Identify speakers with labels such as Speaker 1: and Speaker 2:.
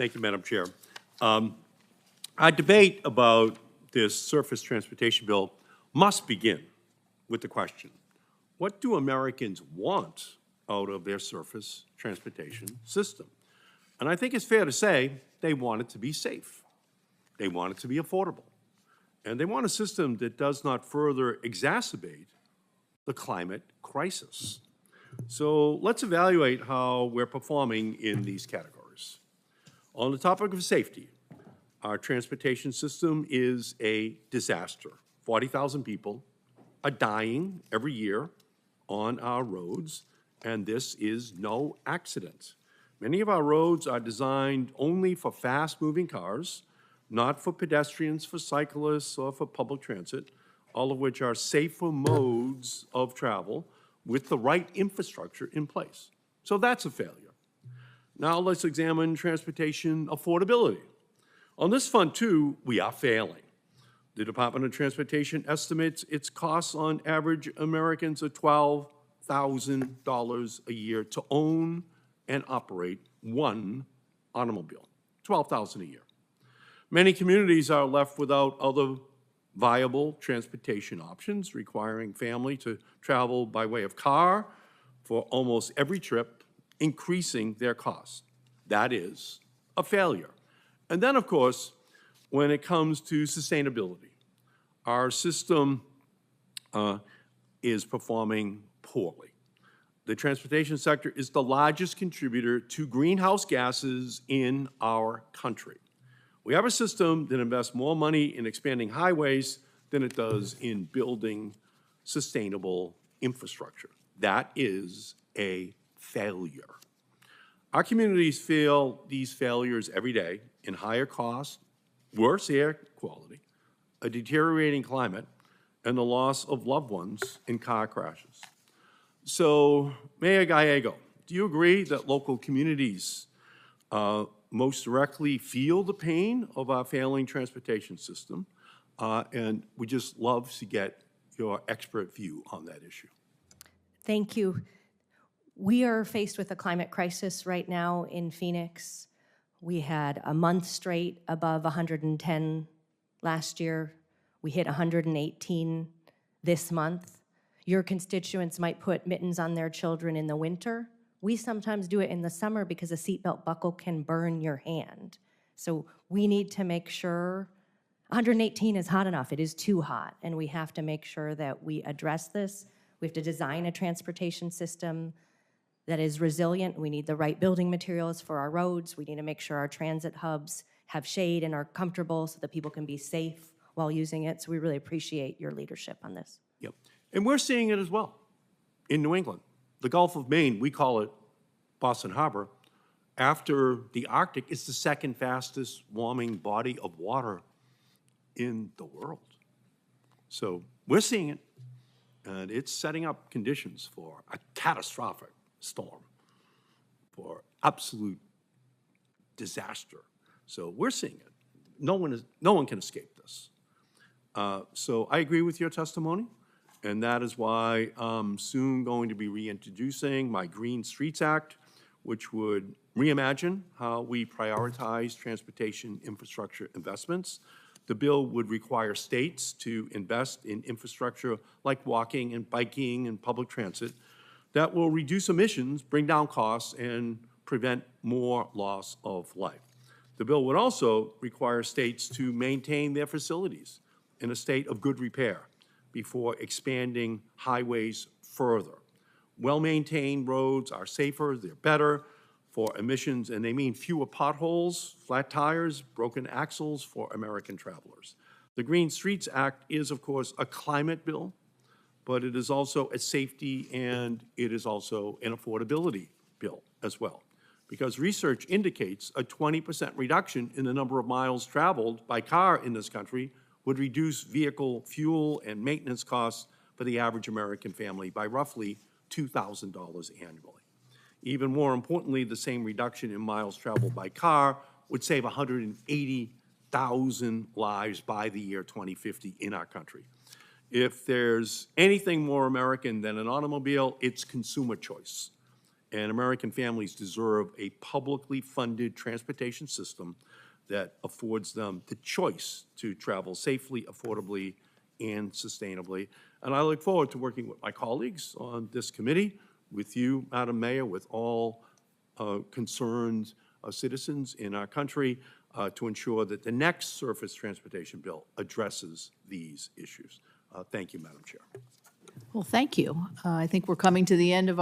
Speaker 1: Thank you, Madam Chair. Our debate about this surface transportation bill must begin with the question, what do Americans want out of their surface transportation system? And I think it's fair to say they want it to be safe. They want it to be affordable. And they want a system that does not further exacerbate the climate crisis. So let's evaluate how we're performing in these categories. On the topic of safety, our transportation system is a disaster. 40,000 people are dying every year on our roads, and this is no accident. Many of our roads are designed only for fast-moving cars, not for pedestrians, for cyclists, or for public transit, all of which are safer modes of travel with the right infrastructure in place. So that's a failure. Now let's examine transportation affordability. On this front, too, we are failing. The Department of Transportation estimates its costs on average Americans are $12,000 a year to own and operate one automobile. $12,000 a year. Many communities are left without other viable transportation options, requiring family to travel by way of car for almost every trip, increasing their costs. That is a failure. And then, of course, when it comes to sustainability, our system is performing poorly. The transportation sector is the largest contributor to greenhouse gases in our country. We have a system that invests more money in expanding highways than it does in building sustainable infrastructure. That is a failure. Our communities feel these failures every day in higher costs, worse air quality, a deteriorating climate, and the loss of loved ones in car crashes. So, Mayor Gallego, do you agree that local communities most directly feel the pain of our failing transportation system? And we just love to get your expert view on that issue.
Speaker 2: Thank you. We are faced with a climate crisis right now in Phoenix. We had a month straight above 110 last year. We hit 118 this month. Your constituents might put mittens on their children in the winter. We sometimes do it in the summer because a seatbelt buckle can burn your hand. So we need to make sure 118 is hot enough. It is too hot, and we have to make sure that we address this. We have to design a transportation system that is resilient. We need the right building materials for our roads. We need to make sure our transit hubs have shade and are comfortable so that people can be safe while using it. So we really appreciate your leadership on this.
Speaker 1: Yep. And we're seeing it as well in New England. The Gulf of Maine, we call it Boston Harbor. After the Arctic, it's the second fastest warming body of water in the world. So we're seeing it, and it's setting up conditions for a catastrophic storm, for absolute disaster. So we're seeing it. No one can escape this. So I agree with your testimony, and that is why I'm soon going to be reintroducing my Green Streets Act, which would reimagine how we prioritize transportation infrastructure investments. The bill would require states to invest in infrastructure like walking and biking and public transit that will reduce emissions, bring down costs, and prevent more loss of life. The bill would also require states to maintain their facilities in a state of good repair before expanding highways further. Well-maintained roads are safer, they're better for emissions, and they mean fewer potholes, flat tires, broken axles for American travelers. The Green Streets Act is, of course, a climate bill, but it is also a safety and it is also an affordability bill as well. Because research indicates a 20% reduction in the number of miles traveled by car in this country would reduce vehicle fuel and maintenance costs for the average American family by roughly $2,000 annually. Even more importantly, the same reduction in miles traveled by car would save 180,000 lives by the year 2050 in our country. If there's anything more American than an automobile, it's consumer choice. and American families deserve a publicly funded transportation system that affords them the choice to travel safely, affordably, and sustainably. And I look forward to working with my colleagues on this committee, with you, Madam Mayor, with all concerned citizens in our country to ensure that the next surface transportation bill addresses these issues. Thank you, Madam Chair.
Speaker 3: Well, thank you. I think we're coming to the end of